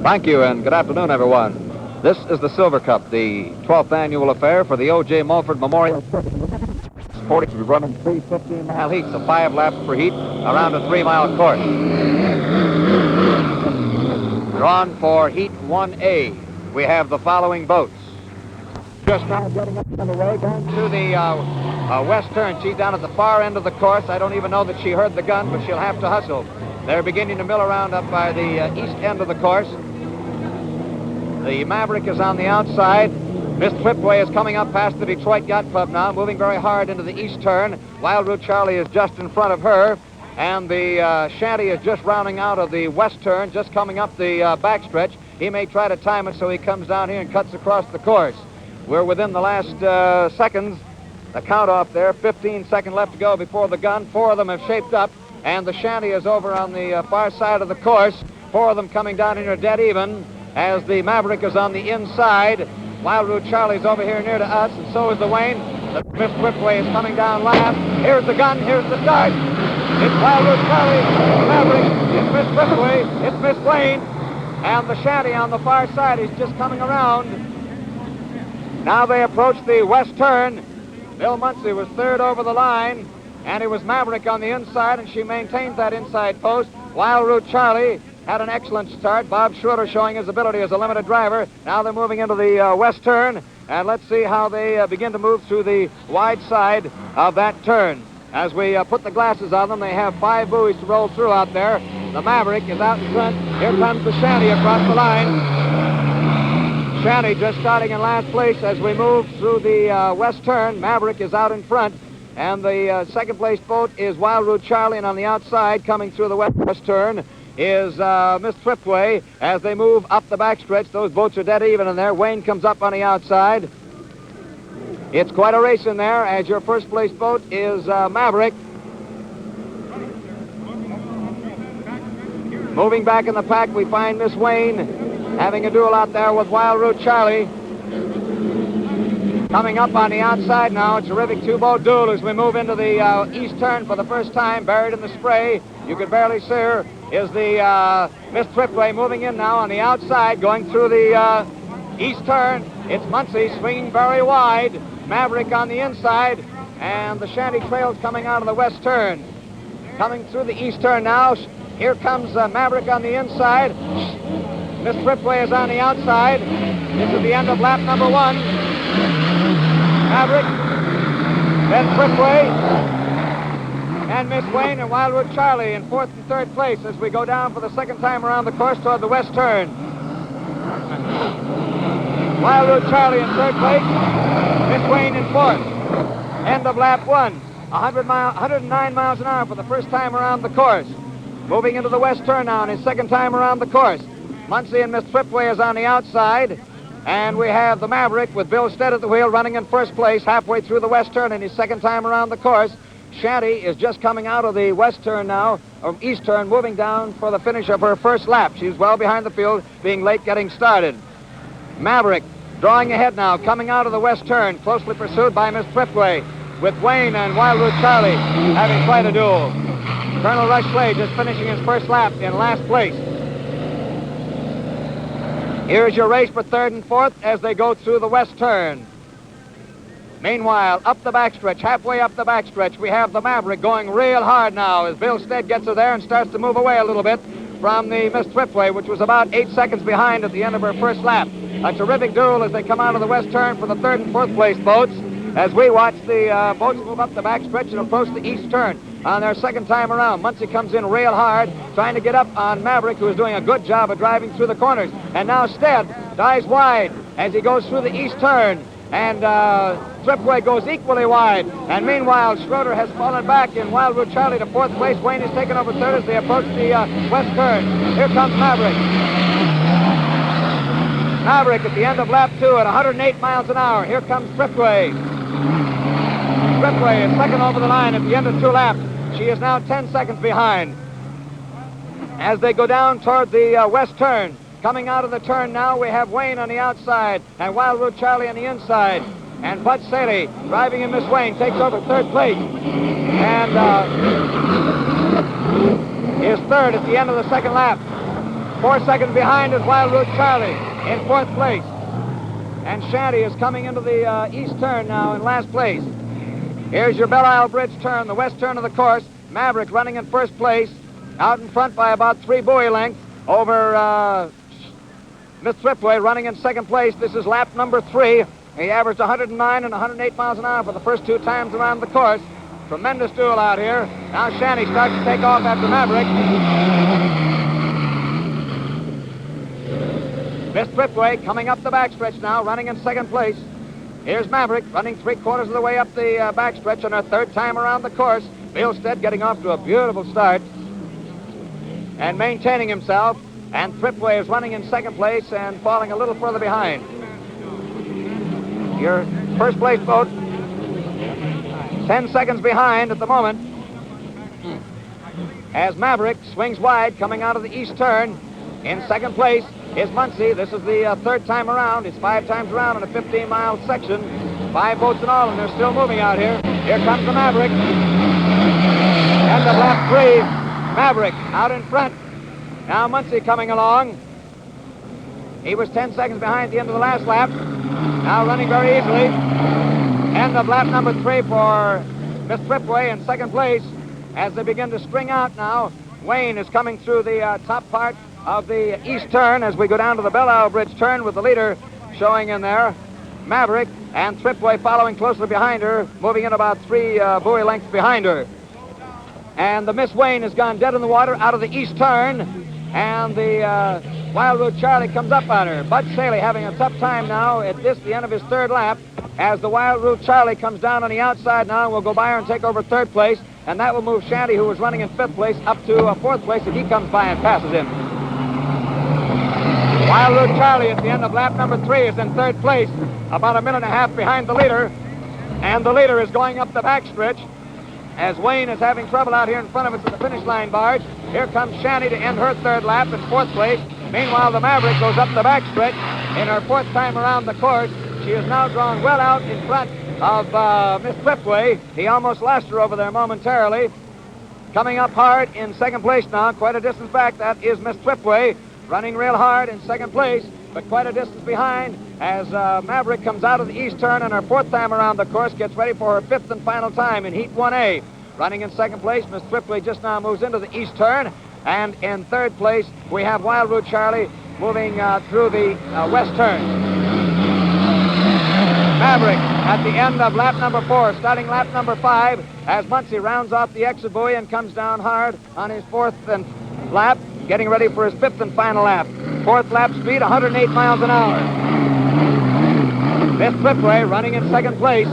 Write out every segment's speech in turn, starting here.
Thank you, and good afternoon, everyone. This is the Silver Cup, the 12th annual affair for the O.J. Mulford Memorial. 40 running 3 15-mile heats, a 5 laps per heat around a 3-mile course. Drawn for Heat 1A, we have the following boats. Just now getting up on the way, going through the west turn. She's down at the far end of the course. I don't even know that she heard the gun, but she'll have to hustle. They're beginning to mill around up by the east end of the course. The Maverick is on the outside. Miss Thriftway is coming up past the Detroit Yacht Club now, moving very hard into the east turn. Wild Root Charlie is just in front of her. And the Shanty is just rounding out of the west turn, just coming up the backstretch. He may try to time it so he comes down here and cuts across the course. We're within the last seconds. The count off there, 15 seconds left to go before the gun. 4 of them have shaped up, and the Shanty is over on the far side of the course. 4 of them coming down here dead even, as the Maverick is on the inside. Wild Root Charlie's over here near to us, and so is the Wayne. The Miss Thriftway is coming down last. Here's the gun, here's the start. It's Wild Root Charlie, Maverick, it's Miss Thriftway, it's Miss Wayne, and the Shanty on the far side is just coming around. Now they approach the west turn. Bill Muncie was third over the line, and it was Maverick on the inside, and she maintains that inside post. Wild Root Charlie had an excellent start. Bob Schroeder showing his ability as a limited driver. Now they're moving into the west turn, and let's see how they begin to move through the wide side of that turn. As we put the glasses on them, they have 5 buoys to roll through out there. The Maverick is out in front. Here comes the Shanty across the line. Shanty just starting in last place as we move through the west turn. Maverick is out in front. And the second place boat is Wild Root Charlie, and on the outside, coming through the west turn, is Miss Thriftway. As they move up the backstretch, those boats are dead even in there. Wayne comes up on the outside. It's quite a race in there, as your first place boat is Maverick. Moving back in the pack, we find Miss Wayne having a duel out there with Wild Root Charlie. Coming up on the outside now, a terrific 2-boat duel as we move into the east turn for the first time, buried in the spray. You could barely see her. Is the Miss Thriftway moving in now on the outside, going through the east turn. It's Muncie swinging very wide. Maverick on the inside, and the Shanty trails coming out of the west turn. Coming through the east turn now. Here comes Maverick on the inside. Miss Thriftway is on the outside. This is the end of lap number 1. Maverick, then Thriftway, and Miss Wayne and Wild Root Charlie in 4th and 3rd place as we go down for the second time around the course toward the west turn. Wild Root Charlie in 3rd place, Miss Wayne in 4th. End of lap 1. 109 miles an hour for the first time around the course. Moving into the west turn now in his second time around the course. Muncie and Miss Thriftway is on the outside. And we have the Maverick with Bill Stead at the wheel running in first place halfway through the west turn in his second time around the course. Shanty is just coming out of the west turn now, or east turn, moving down for the finish of her first lap. She's well behind the field, being late getting started. Maverick drawing ahead now, coming out of the west turn, closely pursued by Miss Thriftway, with Wayne and Wild Root Charlie having quite a duel. Colonel Rush Slade just finishing his first lap in last place. Here's your race for 3rd and 4th as they go through the west turn. Meanwhile, up the backstretch, halfway up the backstretch, we have the Maverick going real hard now as Bill Stead gets her there and starts to move away a little bit from the Miss Thriftway, which was about 8 seconds behind at the end of her first lap. A terrific duel as they come out of the west turn for the 3rd and 4th place boats as we watch the boats move up the backstretch and approach the east turn. On their second time around, Muncie comes in real hard, trying to get up on Maverick, who is doing a good job of driving through the corners. And now Stead dives wide as he goes through the east turn. And Thriftway goes equally wide. And meanwhile, Schroeder has fallen back in Wild Root Charlie to 4th place. Wayne is taken over 3rd as they approach the west turn. Here comes Maverick. Maverick at the end of lap 2 at 108 miles an hour. Here comes Thriftway. Thriftway is second over the line at the end of 2 laps. She is now 10 seconds behind. As they go down toward the west turn, coming out of the turn now, we have Wayne on the outside and Wild Root Charlie on the inside. And Bud Saley, driving in Miss Wayne, takes over 3rd place. And is 3rd at the end of the 2nd lap. 4 seconds behind is Wild Root Charlie in 4th place. And Shanty is coming into the east turn now in last place. Here's your Belle Isle Bridge turn, the west turn of the course. Maverick running in 1st place, out in front by about 3 buoy lengths over Miss Thriftway running in 2nd place. This is lap number 3. He averaged 109 and 108 miles an hour for the first 2 times around the course. Tremendous duel out here. Now Shanty starts to take off after Maverick. Miss Thriftway coming up the backstretch now, running in 2nd place. Here's Maverick running 3/4 of the way up the backstretch on her 3rd time around the course. Bilstead getting off to a beautiful start and maintaining himself. And Thriftway is running in 2nd place and falling a little further behind. Your 1st place boat, 10 seconds behind at the moment, as Maverick swings wide coming out of the east turn. In 2nd place is Muncie. This is the 3rd time around. It's 5 times around in a 15-mile section. 5 boats in all, and they're still moving out here. Here comes the Maverick. End of lap 3. Maverick out in front. Now Muncie coming along. He was 10 seconds behind at the end of the last lap. Now running very easily. End of lap number 3 for Miss Thriftway in 2nd place. As they begin to string out now, Wayne is coming through the top part of the east turn as we go down to the Belle Isle Bridge turn with the leader showing in there. Maverick and Thriftway following closely behind her, moving in about 3 buoy lengths behind her. And the Miss Wayne has gone dead in the water out of the east turn, and the Wild Root Charlie comes up on her. Bud Saley having a tough time now at the end of his 3rd lap, as the Wild Root Charlie comes down on the outside now and will go by her and take over 3rd place, and that will move Shanty, who was running in 5th place, up to 4th place if he comes by and passes him. Wild Root Charlie at the end of lap number 3 is in 3rd place, about a minute and a half behind the leader, and the leader is going up the backstretch as Wayne is having trouble out here in front of us at the finish line barge. Here comes Shanty to end her 3rd lap in 4th place. Meanwhile, the Maverick goes up the backstretch in her 4th time around the course. She is now drawn well out in front of Miss Thriftway. He almost lost her over there momentarily. Coming up hard in 2nd place now, quite a distance back, that is Miss Thriftway, running real hard in 2nd place, but quite a distance behind as Maverick comes out of the east turn on her 4th time around the course, gets ready for her 5th and final time in Heat 1A. Running in 2nd place, Miss Thriftway just now moves into the east turn, and in 3rd place, we have Wild Root Charlie moving through the west turn. Maverick at the end of lap number 4, starting lap number 5, as Muncie rounds off the exit buoy and comes down hard on his 4th lap, getting ready for his 5th and final lap. 4th lap speed, 108 miles an hour. Miss Thriftway running in 2nd place.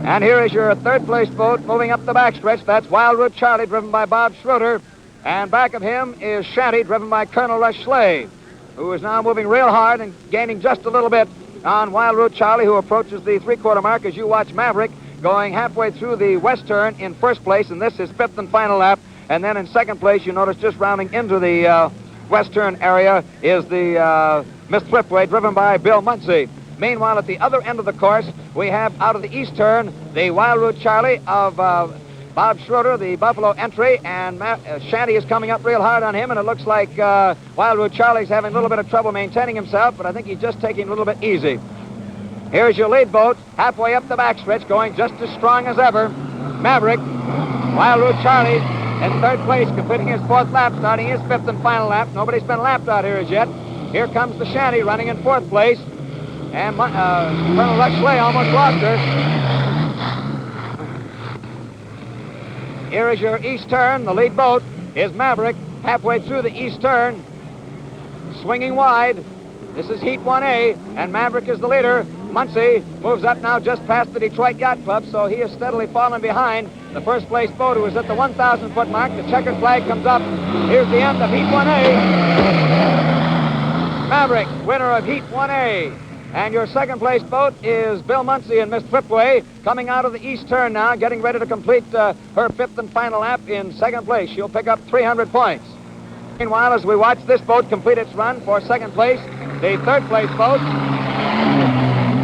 And here is your 3rd place boat moving up the backstretch. That's Wild Root Charlie, driven by Bob Schroeder. And back of him is Shanty, driven by Colonel Rush Slay, who is now moving real hard and gaining just a little bit on Wild Root Charlie, who approaches the 3/4 mark as you watch Maverick going halfway through the west turn in 1st place, and this is 5th and final lap. And then in 2nd place, you notice just rounding into the west turn area is the Miss Thriftway, driven by Bill Muncie. Meanwhile, at the other end of the course, we have out of the east turn the Wild Root Charlie of Bob Schroeder, the Buffalo entry, and Shanty is coming up real hard on him, and it looks like Wild Root Charlie's having a little bit of trouble maintaining himself, but I think he's just taking it a little bit easy. Here's your lead boat, halfway up the backstretch, going just as strong as ever. Maverick, Wild Root Charlie in 3rd place, completing his 4th lap, starting his 5th and final lap. Nobody's been lapped out here as yet. Here comes the Shanty running in 4th place. And Colonel Rush Slay almost lost her. Here is your east turn. The lead boat is Maverick, halfway through the east turn, swinging wide. This is Heat 1A, and Maverick is the leader. Muncie moves up now just past the Detroit Yacht Club, so he is steadily falling behind the 1st place boat, who is at the 1,000-foot mark. The checkered flag comes up. Here's the end of Heat 1A. Maverick, winner of Heat 1A. And your 2nd place boat is Bill Muncie and Miss Thriftway, coming out of the east turn now, getting ready to complete her 5th and final lap in 2nd place. She'll pick up 300 points. Meanwhile, as we watch this boat complete its run for 2nd place, the 3rd place boat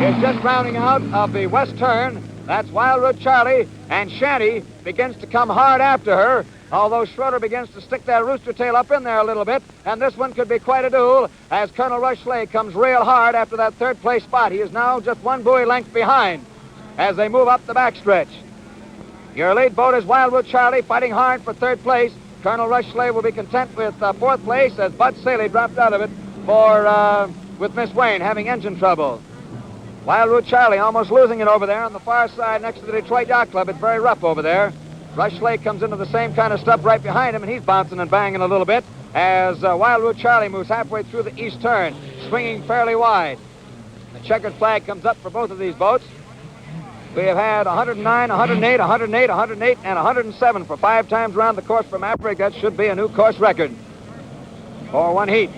is just rounding out of the west turn. That's Wild Root Charlie, and Shanty begins to come hard after her although Schroeder begins to stick that rooster tail up in there a little bit, and this one could be quite a duel as Colonel Rush Slay comes real hard after that third-place spot. He is now just one buoy length behind as they move up the backstretch. Your lead boat is Wildwood Charlie fighting hard for third place. Colonel Rush Slay will be content with fourth place as Bud Saley dropped out of it with Miss Wayne having engine trouble. Wildwood Charlie almost losing it over there on the far side next to the Detroit Yacht Club. It's very rough over there. Rush Slay comes into the same kind of stuff right behind him, and he's bouncing and banging a little bit as Wildwood Charlie moves halfway through the east turn, swinging fairly wide. The checkered flag comes up for both of these boats. We have had 109, 108, 108, 108, and 107 for 5 times around the course for Maverick. That should be a new course record for one heat.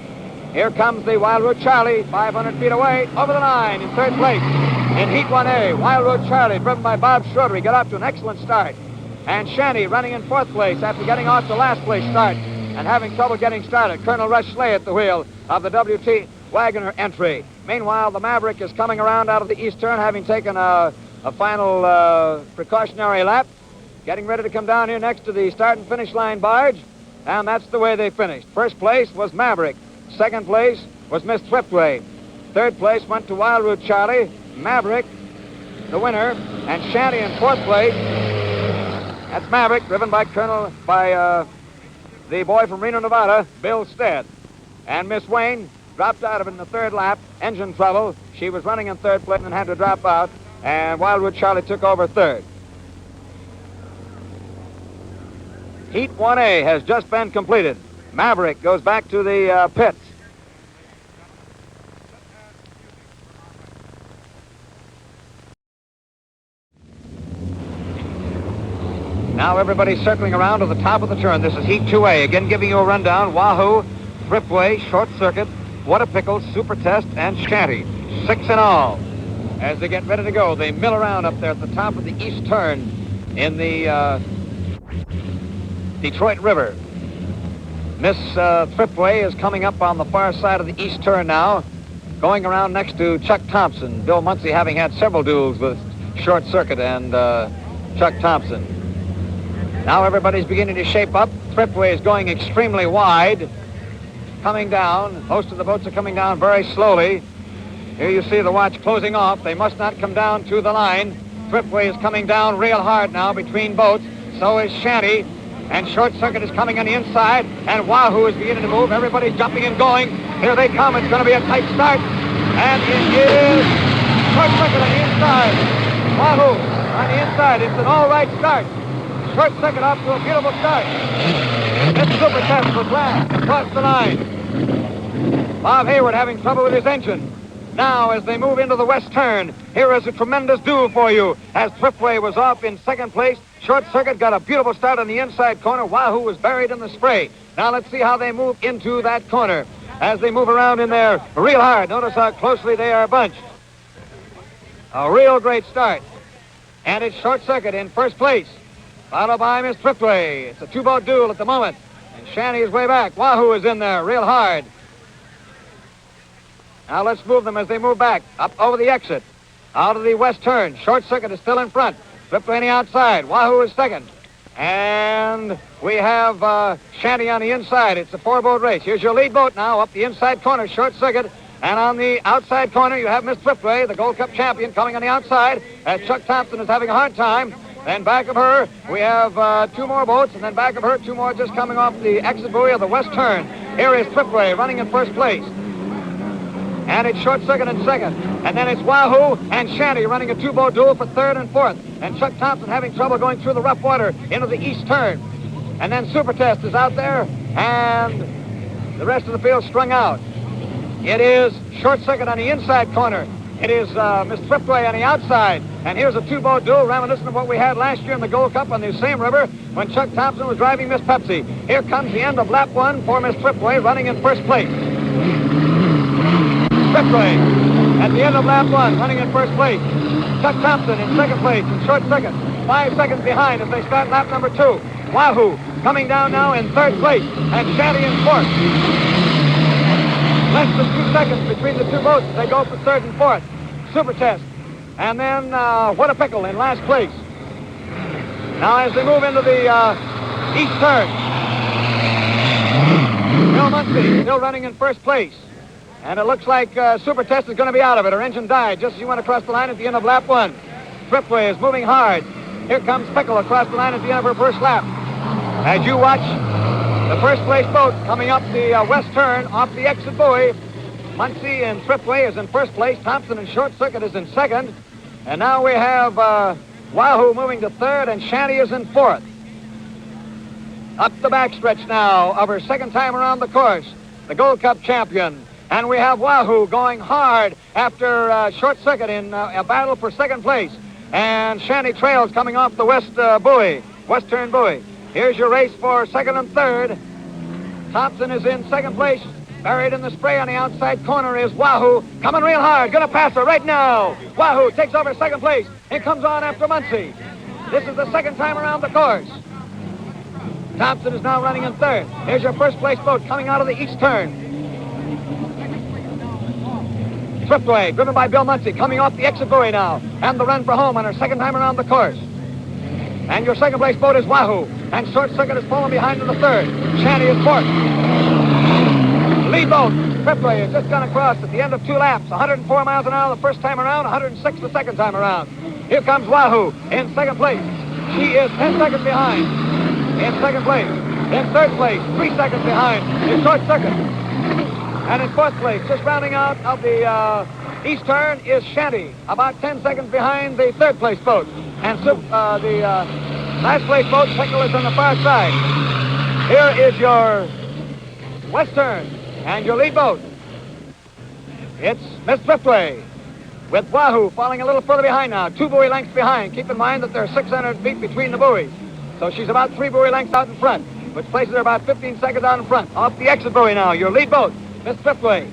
Here comes the Wildwood Charlie, 500 feet away, over the line in third place. In Heat 1A, Wildwood Charlie, driven by Bob Schroeder. He got off to an excellent start. And Shanty running in fourth place after getting off the last place start and having trouble getting started. Colonel Rush Slay at the wheel of the W.T. Wagner entry. Meanwhile, the Maverick is coming around out of the east turn, having taken a final precautionary lap, getting ready to come down here next to the start and finish line barge, and that's the way they finished. First place was Maverick. Second place was Miss Thriftway. Third place went to Wildwood Charlie, Maverick, the winner, and Shanty in fourth place. That's Maverick, driven by the boy from Reno, Nevada, Bill Stead. And Miss Wayne dropped out of it in the third lap, engine trouble. She was running in third place and had to drop out, and Wildwood Charlie took over third. Heat 1A has just been completed. Maverick goes back to the pits. Now everybody's circling around to the top of the turn. This is Heat 2A. Again, giving you a rundown. Wahoo, Thriftway, Short Circuit, What a Pickle, Super Test, and Shanty. 6 in all. As they get ready to go, they mill around up there at the top of the east turn in the Detroit River. Miss Thriftway is coming up on the far side of the east turn now, going around next to Chuck Thompson. Bill Munsey having had several duels with Short Circuit and Chuck Thompson. Now everybody's beginning to shape up. Thriftway is going extremely wide, coming down. Most of the boats are coming down very slowly. Here you see the watch closing off. They must not come down to the line. Thriftway is coming down real hard now between boats. So is Shanty. And Short Circuit is coming on the inside. And Wahoo is beginning to move. Everybody's jumping and going. Here they come. It's going to be a tight start. And it is Short Circuit on the inside. Wahoo on the inside. It's an all-right start. Short Circuit off to a beautiful start. This Super Test was last across the line. Bob Hayward having trouble with his engine. Now, as they move into the west turn, here is a tremendous duel for you. As Thriftway was off in second place, Short Circuit got a beautiful start on the inside corner. Wahoo was buried in the spray. Now let's see how they move into that corner. As they move around in there real hard. Notice how closely they are bunched. A real great start. And it's Short Circuit in first place, followed by Miss Thriftway. It's a two-boat duel at the moment. And Shanty is way back. Wahoo is in there real hard. Now let's move them as they move back, up over the exit, out of the west turn. Short Circuit is still in front. Thriftway on the outside. Wahoo is second. And we have Shanty on the inside. It's a 4-boat race. Here's your lead boat now, up the inside corner, Short Circuit. And on the outside corner, you have Miss Thriftway, the Gold Cup champion, coming on the outside, as Chuck Thompson is having a hard time. Then back of her, we have 2 more boats, and then back of her, 2 more just coming off the exit buoy of the west turn. Here is Thriftway running in first place. And it's Short Circuit in second. And then it's Wahoo and Shanty running a 2-boat duel for third and fourth. And Chuck Thompson having trouble going through the rough water into the east turn. And then Super Test is out there, and the rest of the field strung out. It is Short Circuit on the inside corner. It is Miss Thriftway on the outside. And here's a 2-boat duel reminiscent of what we had last year in the Gold Cup on the same river when Chuck Thompson was driving Miss Pepsi. Here comes the end of lap 1 for Miss Thriftway running in first place. Thriftway at the end of lap 1 running in first place. Chuck Thompson in second place in Short Circuit. 5 seconds behind as they start lap number 2. Wahoo coming down now in third place and Shanty in fourth. Less than 2 seconds between the 2 boats. They go for third and fourth. Super Test. And then What a Pickle in last place. Now as they move into the east turn. Bill Muncie still running in first place. And it looks like Super Test is going to be out of it. Her engine died just as you went across the line at the end of lap 1. Thriftway is moving hard. Here comes Pickle across the line at the end of her first lap. As you watch the first place boat coming up the west turn off the exit buoy, Muncie and Thriftway is in first place. Thompson and Short Circuit is in second. And now we have Wahoo moving to third, and Shanty is in fourth. Up the backstretch now of her second time around the course, the Gold Cup champion. And we have Wahoo going hard after Short Circuit in a battle for second place. And Shanty trails coming off the western buoy. Here's your race for second and third. Thompson is in second place. Buried in the spray on the outside corner is Wahoo, coming real hard, gonna pass her right now. Wahoo takes over second place and comes on after Muncie. This is the second time around the course. Thompson is now running in third. Here's your first place boat coming out of the east turn. Thriftway, driven by Bill Muncie, coming off the exit buoy now, and the run for home on her second time around the course. And your second place boat is Wahoo, and Short Circuit is falling behind in the third. Shanty is fourth. Lead boat, Thriftway, has just gone across at the end of 2 laps. 104 miles an hour the first time around, 106 the second time around. Here comes Wahoo in second place. She is 10 seconds behind in second place. In third place, 3 seconds behind is Short Circuit. And in fourth place, just rounding out of the east turn, is Shanty, about 10 seconds behind the third place boat. And the last place boat, Pickle, is on the far side. Here is your west turn. And your lead boat, it's Miss Thriftway, with Wahoo falling a little further behind now, 2 buoy lengths behind. Keep in mind that there are 600 feet between the buoys. So she's about 3 buoy lengths out in front, which places her about 15 seconds out in front. Off the exit buoy now, your lead boat, Miss Thriftway.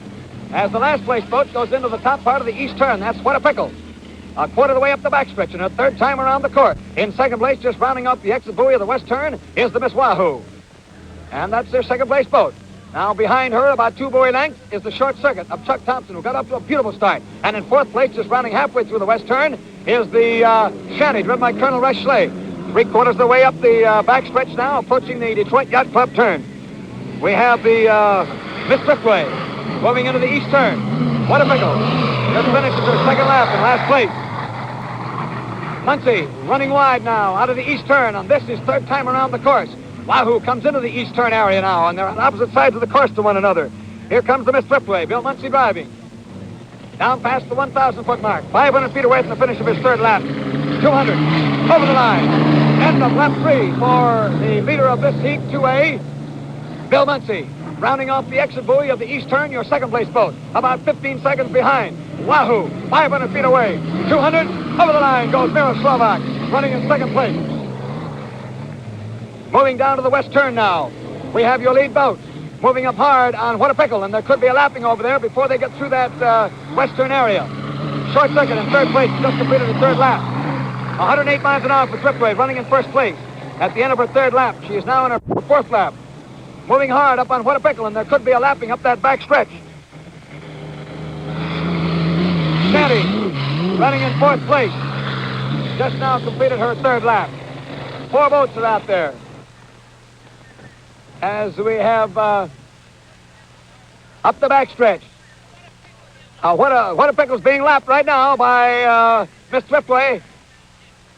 As the last place boat goes into the top part of the east turn, that's What a Pickle. A quarter of the way up the backstretch and her third time around the course. In second place, just rounding up the exit buoy of the west turn, is the Miss Wahoo. And that's their second place boat. Now behind her, about 2 buoy lengths, is the Short Circuit of Chuck Thompson, who got up to a beautiful start. And in fourth place, just rounding halfway through the west turn, is the Shanty, driven by Colonel Rush Schley. 3/4 of the way up the backstretch now, approaching the Detroit Yacht Club turn. We have the Miss Thriftway moving into the east turn. What a Pickle. Just finishes her second lap in last place. Muncie running wide now out of the east turn, and this is third time around the course. Wahoo comes into the east turn area now, and they're on opposite sides of the course to one another. Here comes the Miss Thriftway, Bill Muncie driving. Down past the 1,000-foot mark, 500 feet away from the finish of his third lap. 200, over the line. End of lap 3 for the leader of this heat, 2A, Bill Muncie. Rounding off the exit buoy of the east turn, your second place boat, about 15 seconds behind. Wahoo, 500 feet away. 200, over the line goes Mira Slovak, running in second place. Moving down to the west turn now, we have your lead boat moving up hard on What a Pickle, and there could be a lapping over there before they get through that western area. Short Circuit in third place, just completed the third lap. 108 miles an hour for Thriftway, running in first place. At the end of her third lap, she is now in her fourth lap. Moving hard up on What a Pickle, and there could be a lapping up that back stretch. Shanty, running in fourth place, just now completed her third lap. 4 boats are out there. As we have up the backstretch. What a Pickle's being lapped right now by Miss Thriftway.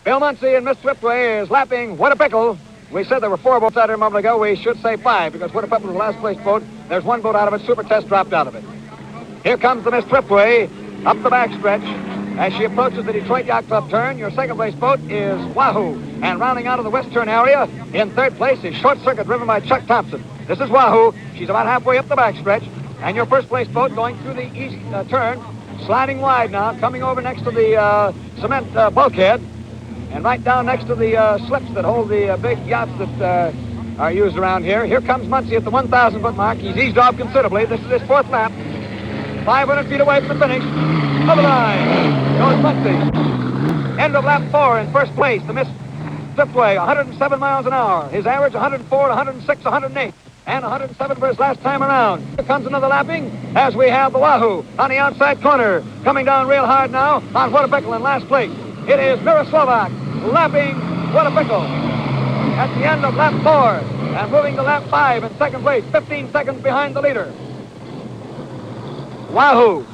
Bill Muncie and Miss Thriftway is lapping What a Pickle. We said there were 4 boats out here a moment ago. We should say 5 because What a Pickle was the last place boat. There's 1 boat out of it. Super Test dropped out of it. Here comes the Miss Thriftway up the backstretch. As she approaches the Detroit Yacht Club turn, your second place boat is Wahoo. And rounding out of the west turn area, in third place is Short Circuit, driven by Chuck Thompson. This is Wahoo. She's about halfway up the backstretch. And your first place boat going through the east turn, sliding wide now, coming over next to the cement bulkhead. And right down next to the slips that hold the big yachts that are used around here. Here comes Muncie at the 1,000-foot mark. He's eased off considerably. This is his fourth lap. 500 feet away from the finish. Over the line goes Muncie. End of lap 4 in first place. The Miss Thriftway, 107 miles an hour. His average, 104, 106, 108. And 107 for his last time around. Here comes another lapping as we have the Wahoo on the outside corner. Coming down real hard now on What a Pickle in last place. It is Mira Slovak lapping What a Pickle. at the end of lap 4 and moving to lap 5 in second place, 15 seconds behind the leader. Wahoo!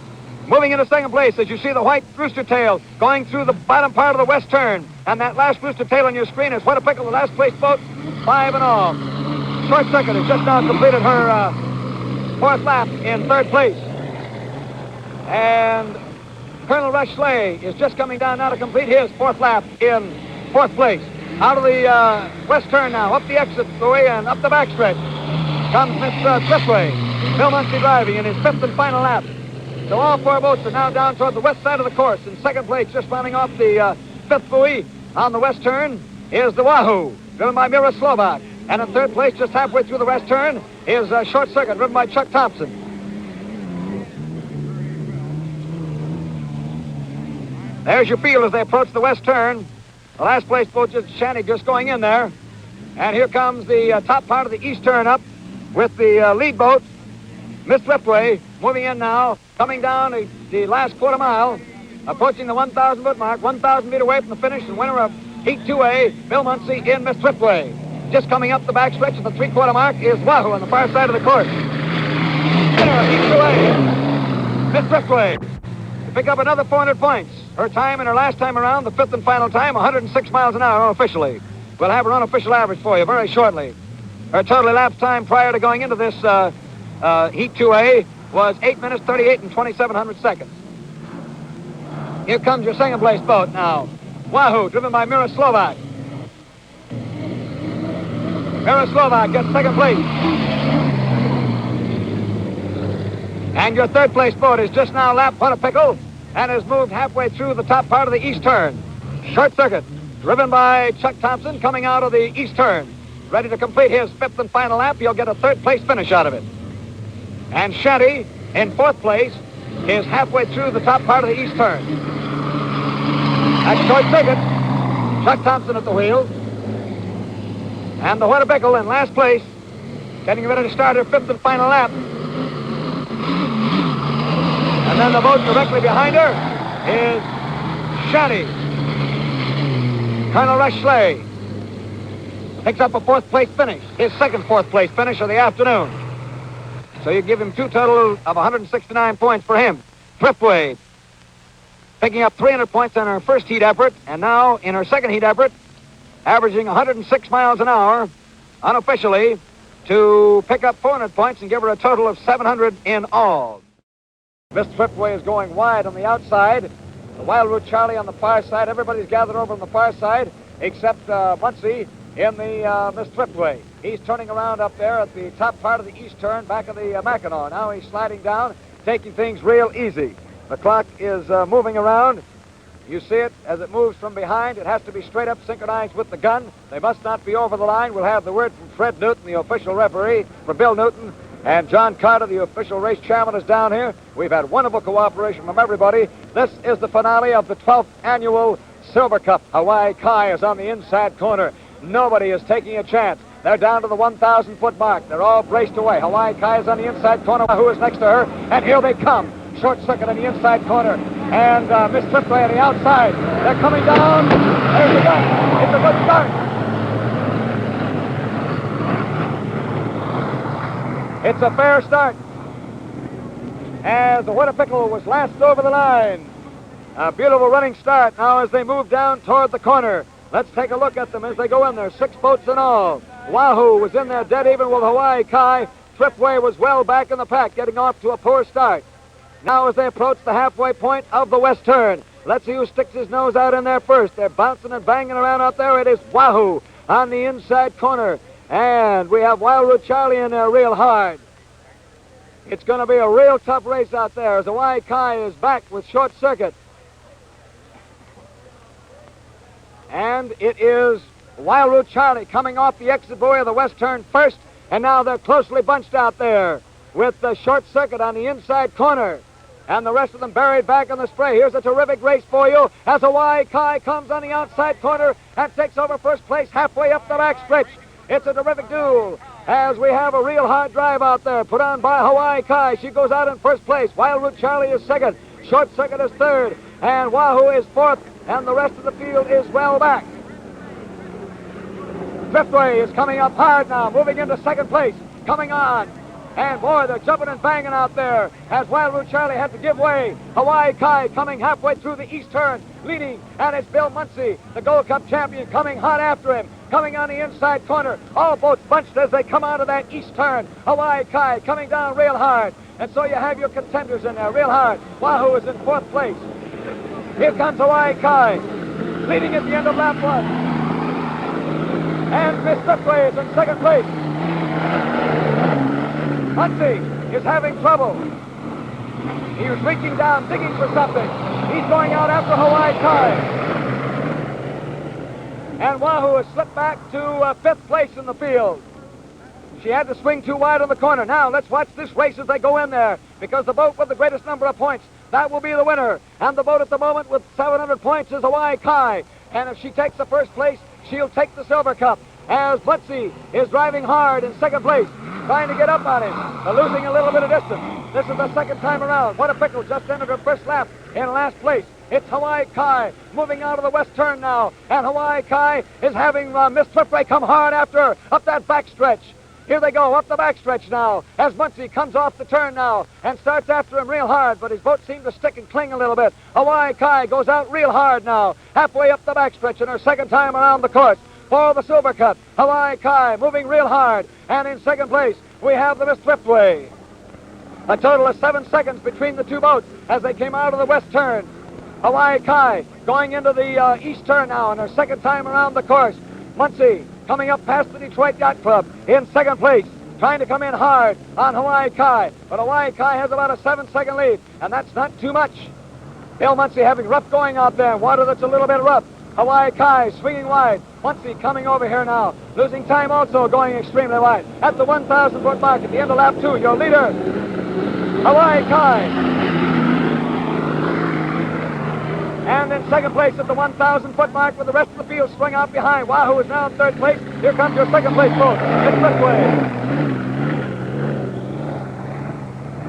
Moving into second place as you see the white rooster tail going through the bottom part of the west turn. And that last rooster tail on your screen is What a Pickle, the last place boat, 5 and all. Short Circuit has just now completed her 4th lap in 3rd place. And Colonel Rush Slay is just coming down now to complete his 4th lap in 4th place. Out of the west turn now, up the exit way and up the backstretch comes Miss Thriftway. Bill Muncy driving in his 5th and final lap. So all 4 boats are now down toward the west side of the course. In second place, just rounding off the 5th buoy on the west turn, is the Wahoo, driven by Mira Slovak. And in 3rd place, just halfway through the west turn, is Short Circuit, driven by Chuck Thompson. There's your field as they approach the west turn. The last place boat, just Shanty, just going in there. And here comes the top part of the east turn up with the lead boat, Miss Thriftway, moving in now, coming down the last quarter mile, approaching the 1,000 foot mark, 1,000 feet away from the finish, and winner of Heat 2A, Bill Muncy in Miss Thriftway. Just coming up the backstretch at the 3/4 mark is Wahoo on the far side of the course. Winner of Heat 2A, Miss Thriftway, to pick up another 400 points. Her time in her last time around, the 5th and final time, 106 miles an hour unofficially. We'll have her unofficial average for you very shortly. Her total elapsed time prior to going into this Heat 2A was 8 minutes, 38 and 2,700 seconds. Here comes your second place boat now. Wahoo, driven by Mira Slovak. Mira Slovak gets second place. And your 3rd place boat is just now lapped What a Pickle and has moved halfway through the top part of the east turn. Short Circuit, driven by Chuck Thompson, coming out of the east turn. Ready to complete his 5th and final lap. He'll get a 3rd place finish out of it. And Shanty, in 4th place, is halfway through the top part of the east turn. That's Short Circuit. Chuck Thompson at the wheel. And the What a Pickle in last place, getting ready to start her 5th and final lap. And then the boat directly behind her is Shanty. Colonel Rush Slay picks up a 4th place finish, his second 4th place finish of the afternoon. So you give him 2 total of 169 points for him. Thriftway picking up 300 points on her first heat effort, and now in her second heat effort, averaging 106 miles an hour unofficially to pick up 400 points and give her a total of 700 in all. Miss Thriftway is going wide on the outside. The Wild Root Charlie on the far side. Everybody's gathered over on the far side except Muncy in the Miss Thriftway. He's turning around up there at the top part of the east turn, back of the Mackinac. Now he's sliding down, taking things real easy. The clock is moving around. You see it as it moves from behind. It has to be straight up synchronized with the gun. They must not be over the line. We'll have the word from Fred Newton, the official referee, from Bill Newton. And John Carter, the official race chairman, is down here. We've had wonderful cooperation from everybody. This is the finale of the 12th annual Silver Cup. Hawaii Kai is on the inside corner. Nobody is taking a chance. They're down to the 1,000 foot mark. They're all braced away. Hawaii Kai is on the inside corner. Who is next to her? And here they come. Short Circuit on the inside corner. And Miss Thriftway on the outside. They're coming down. There's the gun. It's a good start. It's a fair start as the What a Pickle was last over the line. A beautiful running start now as they move down toward the corner. Let's take a look at them as they go in there. 6 boats in all. Wahoo was in there dead even with Hawaii Kai. Thriftway was well back in the pack, getting off to a poor start. Now as they approach the halfway point of the west turn, let's see who sticks his nose out in there first. They're bouncing and banging around out there. It is Wahoo on the inside corner. And we have Wild Root Charlie in there real hard. It's going to be a real tough race out there as Hawaii Kai is back with Short Circuit. And it is Wild Root Charlie coming off the exit buoy of the west turn first. And now they're closely bunched out there with the Short Circuit on the inside corner. And the rest of them buried back in the spray. Here's a terrific race for you as Hawaii Kai comes on the outside corner and takes over first place halfway up the backstretch. It's a terrific duel as we have a real hard drive out there put on by Hawaii Kai. She goes out in first place. Wild Root Charlie is second. Short Circuit is third. And Wahoo is fourth. And the rest of the field is well back. Thriftway is coming up hard now, moving into second place, coming on. And boy, they're jumping and banging out there as Wild Root Charlie had to give way. Hawaii Kai coming halfway through the east turn, leading, and it's Bill Muncie, the Gold Cup champion, coming hot after him. Coming on the inside corner, all boats bunched as they come out of that east turn. Hawaii Kai coming down real hard. And so you have your contenders in there real hard. Wahoo is in fourth place. Here comes Hawaii Kai, leading at the end of lap one. And Miss Thriftway is in second place. Muncie is having trouble. He was reaching down, digging for something. He's going out after Hawaii Kai. And Wahoo has slipped back to fifth place in the field. She had to swing too wide on the corner. Now, let's watch this race as they go in there, because the boat with the greatest number of points, that will be the winner. And the boat at the moment with 700 points is Hawaii Kai. And if she takes the first place, she'll take the Silver Cup. As Muncie is driving hard in second place, trying to get up on him. They're losing a little bit of distance. This is the second time around. What a Pickle just entered her first lap in last place. It's Hawaii Kai moving out of the west turn now. And Hawaii Kai is having Miss Thriftway come hard after her up that backstretch. Here they go, up the backstretch now, as Muncie comes off the turn now and starts after him real hard, but his boat seemed to stick and cling a little bit. Hawaii Kai goes out real hard now, halfway up the backstretch in her second time around the course. For the Silver Cup, Hawaii Kai moving real hard, and in second place, we have the Miss Thriftway. A total of 7 seconds between the two boats as they came out of the west turn. Hawaii Kai going into the east turn now in her second time around the course. Muncie coming up past the Detroit Yacht Club in second place, trying to come in hard on Hawaii Kai. But Hawaii Kai has about a 7-second lead, and that's not too much. Bill Muncie having rough going out there, water that's a little bit rough. Hawaii Kai swinging wide. Muncie coming over here now, losing time also, going extremely wide. At the 1,000-foot mark at the end of lap 2, your leader, Hawaii Kai. And in second place at the 1,000-foot mark with the rest of the field swung out behind. Wahoo is now in third place. Here comes your second place boat. It's Thriftway.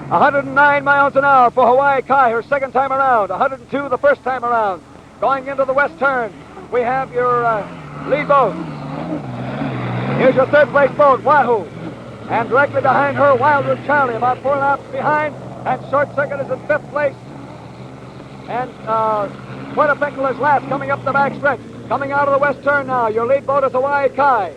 109 miles an hour for Hawaii Kai, her second time around. 102 the first time around. Going into the west turn, we have your lead boat. Here's your third place boat, Wahoo. And directly behind her, Wild Root Charlie, about 4 laps behind. And Short Circuit is in fifth place. And What a Pickle is last, coming up the backstretch. Coming out of the west turn now, your lead boat is Hawaii Kai.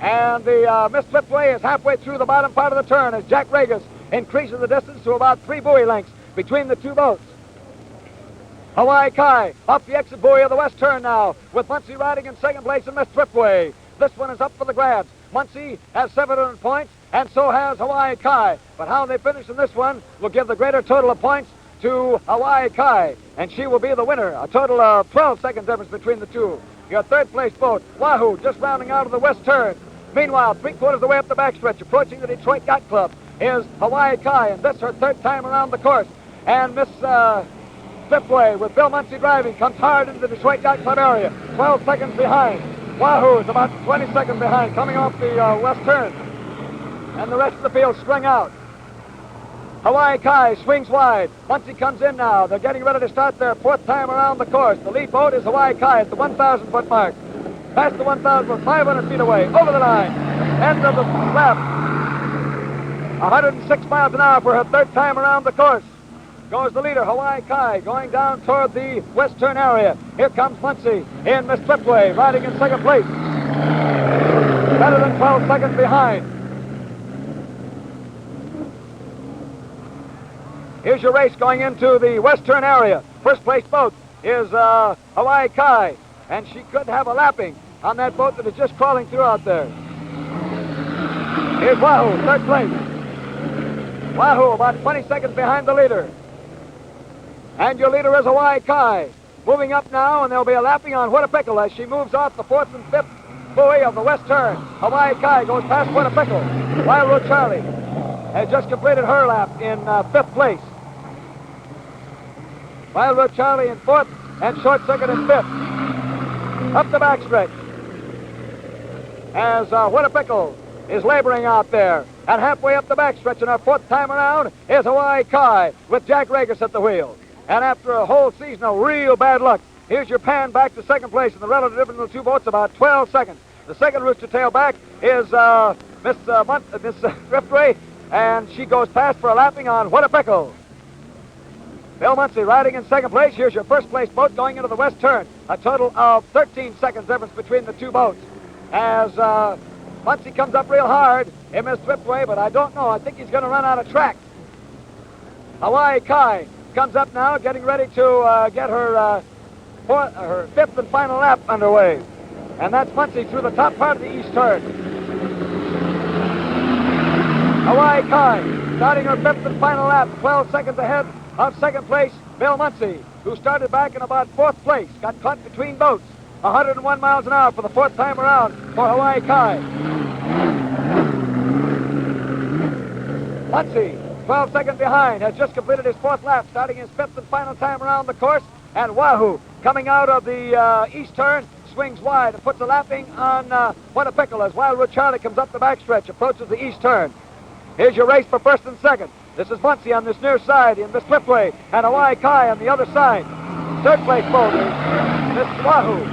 And the Miss Thriftway is halfway through the bottom part of the turn as Jack Regas increases the distance to about 3 buoy lengths between the two boats. Hawaii Kai off the exit buoy of the west turn now, with Muncie riding in second place and Miss Thriftway. This one is up for the grabs. Muncie has 700 points, and so has Hawaii Kai. But how they finish in this one will give the greater total of points to Hawaii Kai, and she will be the winner. A total of 12 seconds difference between the two. Your third place boat, Wahoo, just rounding out of the west turn. Meanwhile, 3/4 of the way up the backstretch, approaching the Detroit Yacht Club, is Hawaii Kai, and this her third time around the course. And Miss Thriftway, with Bill Muncie driving, comes hard into the Detroit Yacht Club area, 12 seconds behind. Wahoo is about 20 seconds behind, coming off the west turn. And the rest of the field strung out. Hawaii Kai swings wide. Muncie comes in now. They're getting ready to start their 4th time around the course. The lead boat is Hawaii Kai at the 1,000-foot mark. Past the 1,000 foot, 500 feet away, over the line. End of the lap. 106 miles an hour for her 3rd time around the course. Goes the leader, Hawaii Kai, going down toward the west turn area. Here comes Muncie in Miss Thriftway, riding in second place. Better than 12 seconds behind. Here's your race going into the west turn area. First place boat is Hawaii Kai, and she could have a lapping on that boat that is just crawling through out there. Here's Wahoo, 3rd place. Wahoo about 20 seconds behind the leader. And your leader is Hawaii Kai. Moving up now, and there'll be a lapping on What a Pickle as she moves off the 4th and 5th buoy of the west turn. Hawaii Kai goes past What a Pickle. Wild Root Charlie has just completed her lap in 5th place. Wild Root Charlie in 4th and Short Circuit in 5th. Up the backstretch as What a Pickle is laboring out there. And halfway up the backstretch in our 4th time around is Hawaii Kai with Jack Regas at the wheel. And after a whole season of real bad luck, Here's your pan back to second place, and the relative difference in the two boats about 12 seconds. The second rooster tail back is Miss Thriftway, and she goes past for a lapping on What a Pickle. Bill Muncie riding in second place. Here's your first place boat going into the west turn. A total of 13 seconds difference between the two boats. As Muncie comes up real hard, he missed Thriftway, but I don't know. I think he's going to run out of track. Hawaii Kai comes up now, getting ready to get her fifth and final lap underway. And that's Muncie through the top part of the east turn. Hawaii Kai starting her fifth and final lap, 12 seconds ahead of second place, Bill Muncie, who started back in about fourth place, got caught between boats. 101 miles an hour for the fourth time around for Hawaii Kai. Muncie, 12 seconds behind, has just completed his fourth lap, starting his fifth and final time around the course. And Wahoo, coming out of the east turn, swings wide and puts a lapping on What a Pickle as Wildwood Charlie comes up the backstretch, approaches the east turn. Here's your race for first and second. This is Muncie on this near side in Miss Thriftway, and Hawaii Kai on the other side. Third place boat is Miss Wahoo.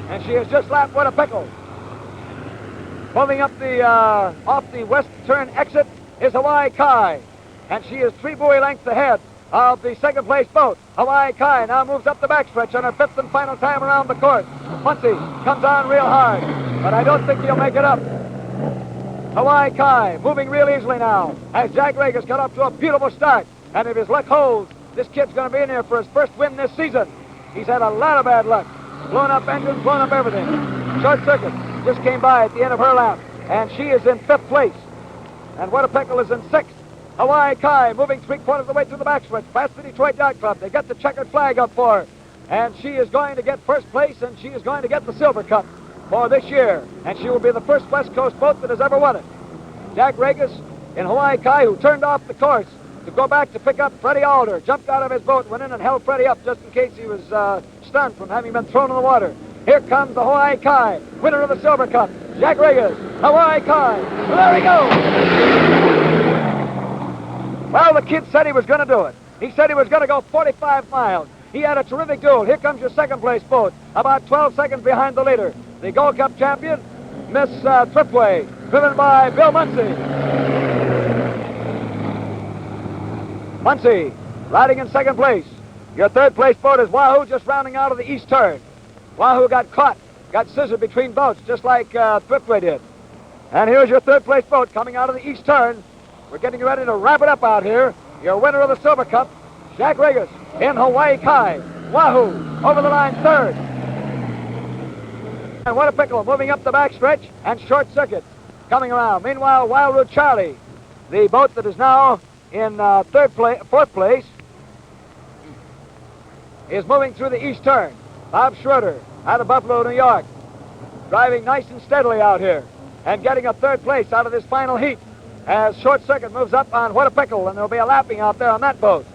And she has just lapped What a Pickle. Moving up the off the west turn exit is Hawaii Kai, and she is 3 buoy lengths ahead of the second place boat. Hawaii Kai now moves up the backstretch on her fifth and final time around the course. Muncie comes on real hard, but I don't think he'll make it up. Hawaii Kai moving real easily now as Jack Regis got up to a beautiful start. And if his luck holds, this kid's going to be in here for his first win this season. He's had a lot of bad luck. Blown up engines, blown up everything. Short circuit just came by at the end of her lap, and she is in fifth place. And What a Pickle is in sixth. Hawaii Kai moving 3/4 of the way to the backstretch past the Detroit Yacht Club. They get the checkered flag up for her. And she is going to get first place, and she is going to get the Silver Cup for this year. And she will be the first West Coast boat that has ever won it. Jack Regis in Hawaii Kai, who turned off the course to go back to pick up Freddie Alder, jumped out of his boat, went in and held Freddie up just in case he was stunned from having been thrown in the water. Here comes the Hawaii Kai, winner of the Silver Cup, Jack Regis, Hawaii Kai. Well, there he goes. Well, the kid said he was going to do it. He said he was going to go 45 miles. He had a terrific duel. Here comes your second place boat, about 12 seconds behind the leader. The Gold Cup champion, Miss Thriftway, driven by Bill Muncie. Muncie, riding in second place. Your third place boat is Wahoo, just rounding out of the east turn. Wahoo got caught, got scissored between boats, just like Thriftway did. And here's your third place boat coming out of the east turn. We're getting ready to wrap it up out here. Your winner of the Silver Cup, Jack Regis, in Hawaii Kai. Wahoo, over the line third. And What a Pickle moving up the backstretch and short circuit coming around. Meanwhile, Wildwood Charlie, the boat that is now in fourth place, is moving through the east turn. Bob Schroeder out of Buffalo, New York, driving nice and steadily out here and getting a third place out of this final heat as short circuit moves up on What a Pickle, and there'll be a lapping out there on that boat.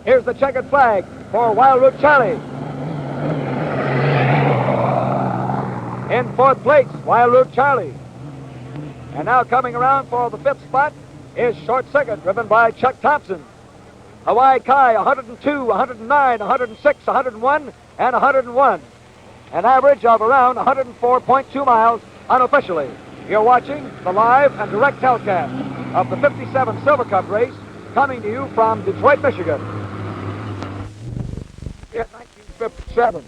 Here's the checkered flag for Wildwood Charlie. In fourth place, Wildwood Charlie. And now coming around for the fifth spot is Short Circuit, driven by Chuck Thompson. Hawaii Kai, 102, 109, 106, 101, and 101. An average of around 104.2 miles unofficially. You're watching the live and direct telecast of the 57 Silver Cup race coming to you from Detroit, Michigan. In 1957.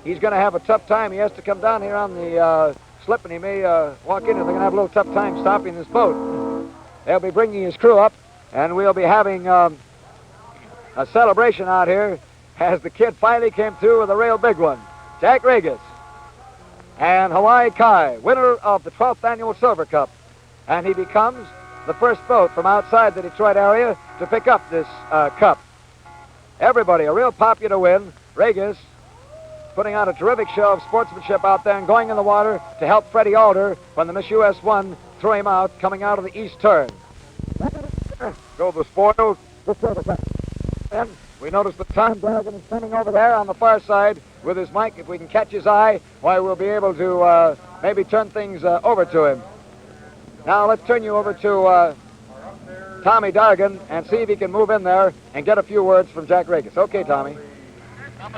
He's going to have a tough time. He has to come down here on the slip, and he may walk in, and they're going to have a little tough time stopping this boat. They'll be bringing his crew up, and we'll be having a celebration out here as the kid finally came through with a real big one. Jack Regis and Hawaii Kai, winner of the 12th annual Silver Cup. And he becomes the first boat from outside the Detroit area to pick up this cup. Everybody, a real popular win. Regis putting on a terrific show of sportsmanship out there and going in the water to help Freddie Alder when the Miss US 1 threw him out coming out of the east turn. Go the spoils. And we notice that Tom Dragon is standing over there on the far side with his mic. If we can catch his eye, why, we'll be able to maybe turn things over to him. Now let's turn you over to Tommy Dargan and see if he can move in there and get a few words from Jack Regis. Okay, Tommy.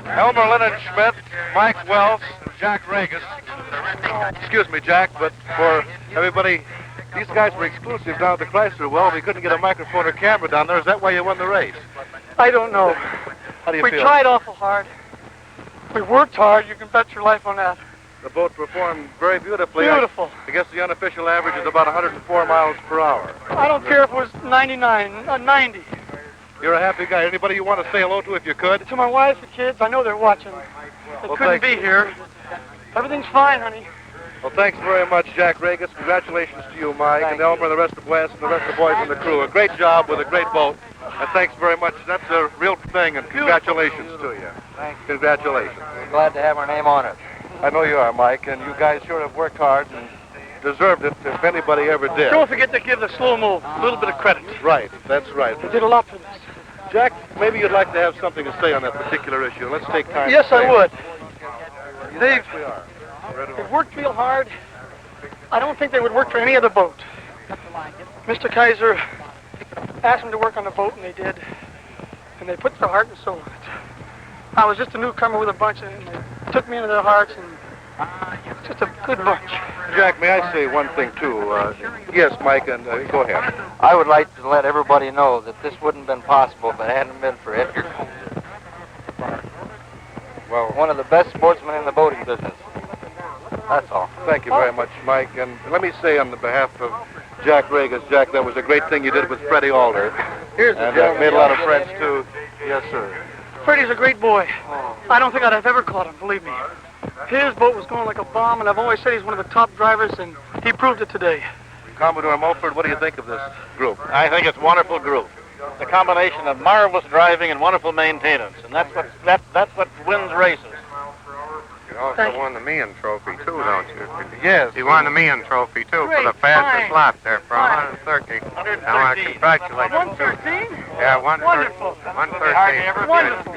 Elmer Lindenschmidt, Mike Wells, and Jack Regis. Excuse me, Jack, but for everybody, these guys were exclusive down at the Chrysler. Well, we couldn't get a microphone or camera down there. Is that why you won the race? I don't know. How do you We feel? tried awful hard. We worked hard. You can bet your life on that. The boat performed very beautifully. Beautiful. I guess the unofficial average is about 104 miles per hour. I don't care if it was 99, 90. You're a happy guy. Anybody you want to say hello to if you could? To my wife and kids, I know they're watching. They Well, couldn't thank be here. Everything's fine, honey. Well, thanks very much, Jack Regis. Congratulations to you, Mike, and Elmer, and the rest of Wes, and the rest of the boys in the crew. A great job with a great boat. And thanks very much. That's a real thing, and congratulations to you. Thanks. Congratulations. We're glad to have our name on it. I know you are, Mike, and you guys sure have worked hard and deserved it if anybody ever did. Don't forget to give the slow mo a little bit of credit. Right, that's right. They did a lot for this. Jack, maybe you'd like to have something to say on that particular issue. Let's take time. Yes, to say I would. it. They've We are. They've worked real hard. I don't think they would work for any other boat. Mr. Kaiser asked them to work on the boat, and they did. And they put their heart and soul in it. I was just a newcomer with a bunch, and they took me into their hearts, and just a good bunch. Jack, may I say one thing, too? Yes, Mike, and go ahead. I would like to let everybody know that this wouldn't have been possible if it hadn't been for Edgar. Well, One of the best sportsmen in the boating business. That's all. thank you very much, Mike. And let me say on the behalf of Jack Regis, Jack, that was a great thing you did with Freddie Alder. Here's And made a lot of friends, too. Yes, sir. Freddie's a great boy. I don't think I'd have ever caught him, believe me. His boat was going like a bomb, and I've always said he's one of the top drivers, and he proved it today. Commodore Mulford, what do you think of this group? I think it's a wonderful group. It's a combination of marvelous driving and wonderful maintenance, and that's what wins races. You also won the Meehan Trophy, too, don't you? Yes. You won the Meehan Trophy, too, for the Great, fastest fine. lap there for Fine. 130. I want to congratulate you, too. 113? Yeah, 113. Wonderful. 113. Wonderful.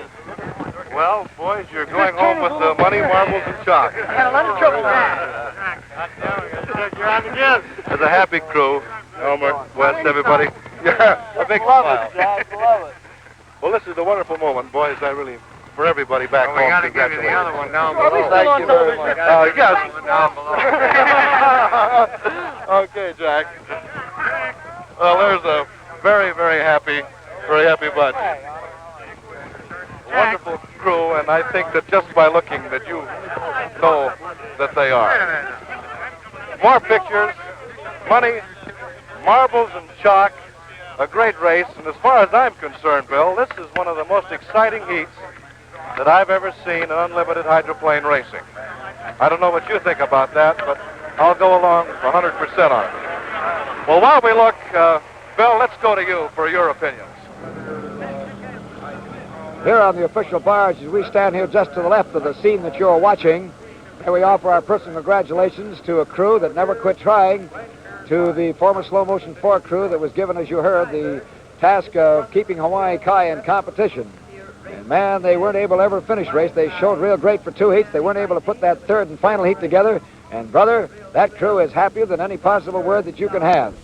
Well, boys, you're going home with the money, marbles, and chalk. I had a lot of trouble there. You're on again. As a happy crew, Elmer, Wes, everybody. Yeah, a big smile. Jack. Love it. Well, this is a wonderful moment, boys. I really, for everybody back Well, we home, got to give you the other one down Are we below. still on television? Yes. Down below. Okay, Jack. Well, there's a very, very happy bunch. Wonderful crew, and I think that just by looking that you know that they are. More pictures, money, marbles, and chalk. A great race, and as far as I'm concerned, Bill, this is one of the most exciting heats that I've ever seen in unlimited hydroplane racing. I don't know what you think about that, but I'll go along 100% on it. Well, while we look, Bill, let's go to you for your opinions. Here on the official barge, as we stand here just to the left of the scene that you're watching, here we offer our personal congratulations to a crew that never quit trying, to the former Slow Motion 4 crew that was given, as you heard, the task of keeping Hawaii Kai in competition. And man, they weren't able to ever finish race. They showed real great for 2 heats. They weren't able to put that third and final heat together. And brother, that crew is happier than any possible word that you can have.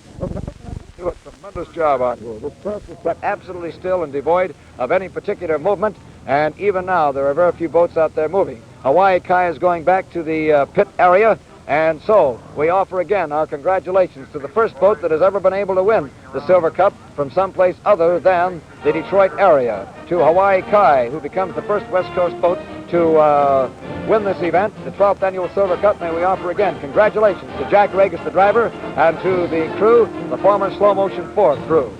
Do a tremendous job out here. This press is kept absolutely still and devoid of any particular movement, and even now there are very few boats out there moving. Hawaii Kai is going back to the pit area, and so we offer again our congratulations to the first boat that has ever been able to win the Silver Cup from someplace other than the Detroit area, to Hawaii Kai, who becomes the first West Coast boat to win this event, the 12th annual Silver Cup. May we offer again congratulations to Jack Regis, the driver, and to the crew, the former Slow Motion 4 crew.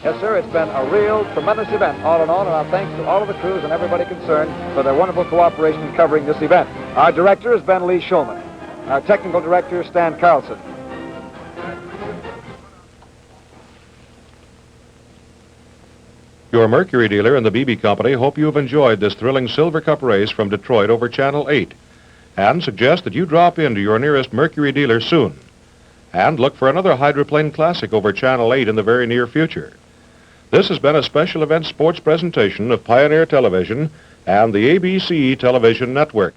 Yes, sir, it's been a real tremendous event all in all, and our thanks to all of the crews and everybody concerned for their wonderful cooperation in covering this event. Our director has been Lee Schulman. Our technical director, Stan Carlson. Your Mercury dealer and the BB Company hope you have enjoyed this thrilling Silver Cup race from Detroit over Channel 8 and suggest that you drop into your nearest Mercury dealer soon and look for another hydroplane classic over Channel 8 in the very near future. This has been a special event sports presentation of Pioneer Television and the ABC Television Network.